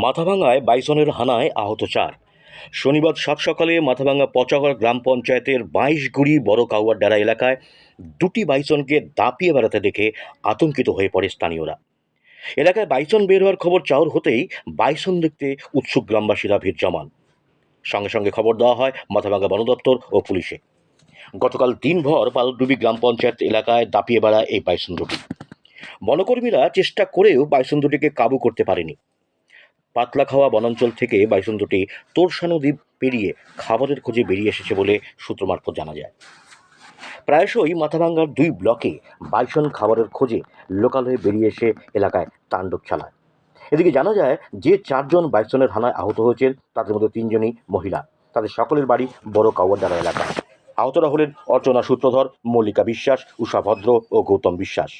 মাথাভাঙায় বাইসনের হানায় আহত 4। শনিবার সাত সকালে মাথাভাঙা পচাগড় গ্রাম পঞ্চায়েতের 22গুড়ি বড় কাউয়ার ডারা এলাকায় দুটি বাইসনকে দাপিয়ে বেড়াতে দেখে আতঙ্কিত হয়ে পড়ে স্থানীয়রা। এলাকায় বাইসন বের হওয়ার খবর চাউর হতেই বাইসন দেখতে উৎসুক গ্রামবাসীরা ভিড় জমান। সঙ্গে সঙ্গে খবর দেওয়া হয় মাথাভাঙা বন দপ্তর ও পুলিশে। গতকাল দিনভর পালডুবি গ্রাম পঞ্চায়েত এলাকায় দাপিয়ে বেড়ায় এই বাইসন দুটি। বনকর্মীরা চেষ্টা করেও বাইসন দুটিকে কাবু করতে পারেনি। পাতলাখাওয়া বনাঞ্চল থেকে বাইসন দুটি তোরসানো দ্বীপ পেরিয়ে খাবারের খোঁজে বেরিয়ে এসেছে বলে সূত্র মারফত জানা যায়। প্রায়শই মাথাভাঙ্গার 2 ব্লকে বাইসন খাবারের খোঁজে লোকালয়ে বেরিয়ে এসে এলাকায় তাণ্ডব চালায়। এদিকে জানা যায় যে 4 জন বাইসনের হানায় আহত হয়েছেন তাদের মধ্যে 3 জনই মহিলা। তাদের সকলের বাড়ি বড় কাউয়ারডারা এলাকায়। আহতরা হলেন অর্চনা সূত্রধর, মল্লিকা বিশ্বাস, উষা ভদ্র ও গৌতম বিশ্বাস।